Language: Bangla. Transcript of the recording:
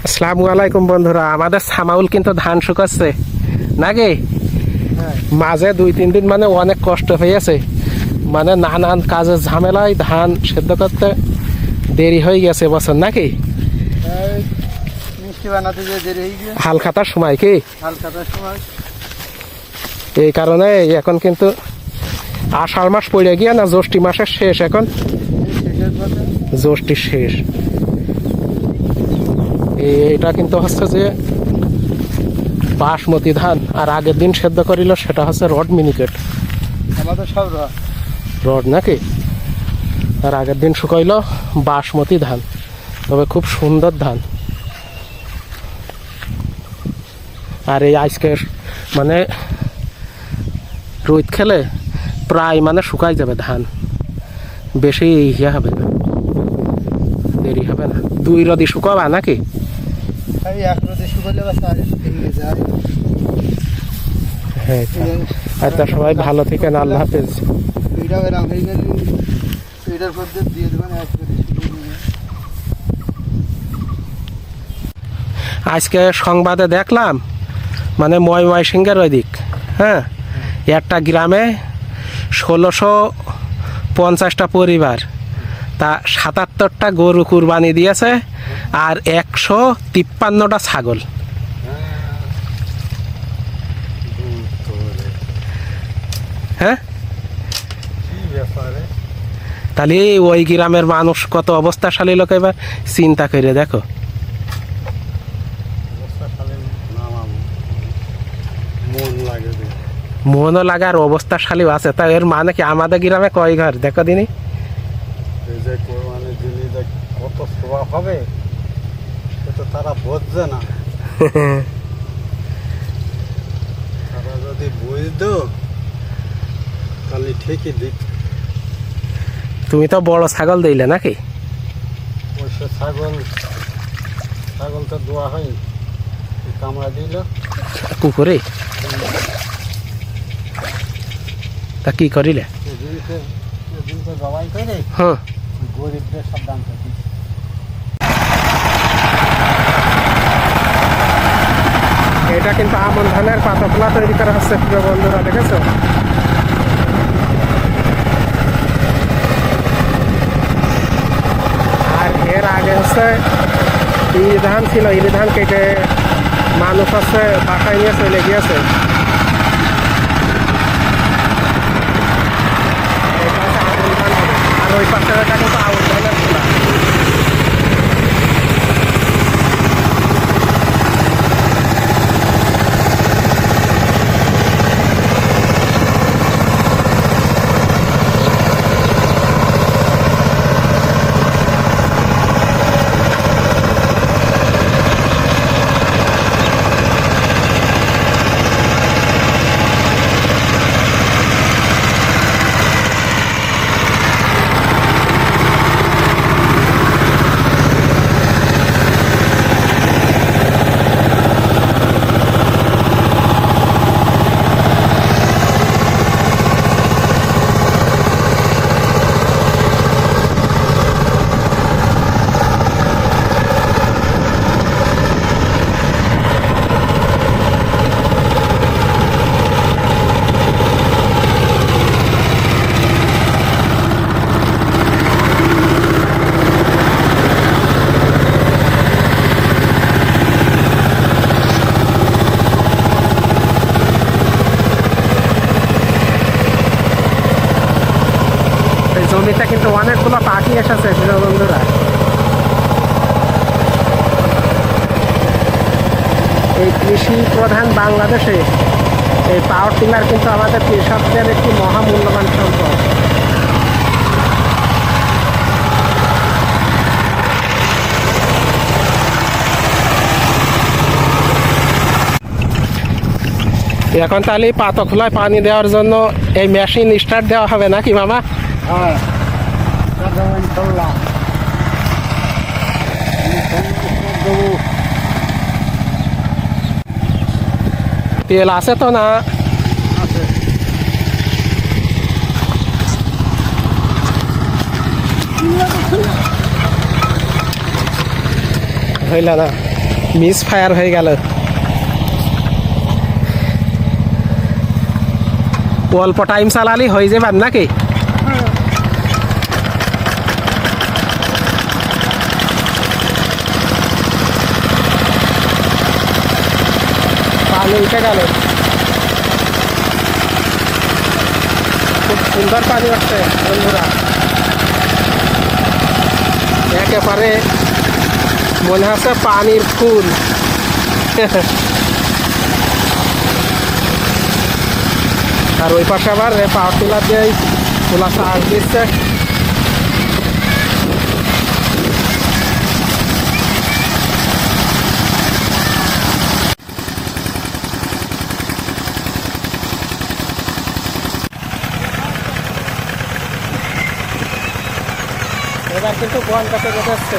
আসসালামু আলাইকুম বন্ধুরা, আমাদের সামাউল কিন্তু ধান শুকাচ্ছে নাকি? মাঝে 2-3 দিন মানে অনেক কষ্ট হয়েছে, মানে নানান কাজের ঝামেলায় ধান সেদ্ধ করতে দেরি হয়ে গেছে বছর নাকি? হালখাতার সময় কি এই কারণে এখন কিন্তু আষাঢ় মাস পড়ে গিয়া না, জ্যৈষ্ঠী মাসের শেষ, এখন জ্যৈষ্ঠীর শেষ। এটা কিন্তু হচ্ছে যে বাসমতি ধান, আর আগের দিন সেদ্ধ করিল সেটা হচ্ছে রড মিনিকেট, আমাদের সব রড নাকি? আর আগের দিন শুকাইল বাসমতি ধান, তবে খুব সুন্দর ধান। আর এই আজকের মানে রোদ খেলে প্রায় মানে শুকাই যাবে ধান, বেশি ইয়ে হবে না, দেরি হবে না। 2 রদি শুকাবা নাকি? হ্যাঁ, আচ্ছা সবাই ভালো থেকেন, আল্লাহ হাফেজ। আজকে সংবাদে দেখলাম মানে ময়মনসিংহের ওই দিক, হ্যাঁ, একটা গ্রামে 1650টা পরিবার, তা 77টা গরু কুরবানি দিয়েছে আর 153টা ছাগল। হ্যাঁ, তাহলে ওই গ্রামের মানুষ কত অবস্থাশালী লোক, এবার চিন্তা করে দেখো। মনও লাগে আর অবস্থাশালীও আছে। তা এর মানে কি আমাদের গ্রামে কয় ঘর দেখো দিনই? কত স্বভাব হবে সেটা তারা বুঝছে না। তারা যদি বুঝতো তাহলে ঠিকই দিত। তুমি তো বড় ছাগল দিলে নাকি? অবশ্য ছাগল তো দোয়া হয়, কামড়া দিল পুকুরে। তা কি করিলে? জবাই করে হ্যাঁ, গরিবদের সব দাম করছি। এটা কিন্তু আমন ধানের পাতা ফোলা তৈরি করা হচ্ছে প্রিয় বন্ধুরা, দেখেছো? আর এর আগে হচ্ছে ইরি ধান ছিল, ইরি ধান কেটে মানুষ হচ্ছে বাসায় নিয়ে চলে গিয়েছে। এটা হচ্ছে আমন ধান, আর ওই পাশে এটা কিন্তু আউল ধানের খোলা। জমিতে কিন্তু অনেকগুলো পাখি এসেছে প্রিয় বন্ধুরা। এই কৃষি প্রধান বাংলাদেশে এই পাওয়ার টিলার কিন্তু আমাদের কৃষকদের একটি মহামূল্যবান সম্পদ। এখন তাহলে পাতা খোলায় পানি দেওয়ার জন্য এই মেশিন স্টার্ট দেওয়া হবে নাকি মামা? হ্যাঁ, তেল আছে তো না? হইল না। মিস ফায়ার হয়ে গেল। অল্প টাইম চালালি হয়ে যাবেন নাকি? পানি উঠে গেল, খুব সুন্দর পানি উঠছে বন্ধুরা, একেবারে মনে হচ্ছে পানির ফুল। আর ওই পাশে আবার পাওয়ার টিলার দিয়ে তোলা চার্জ দিচ্ছে। এবার কিন্তু বন কাছে যেতে হচ্ছে।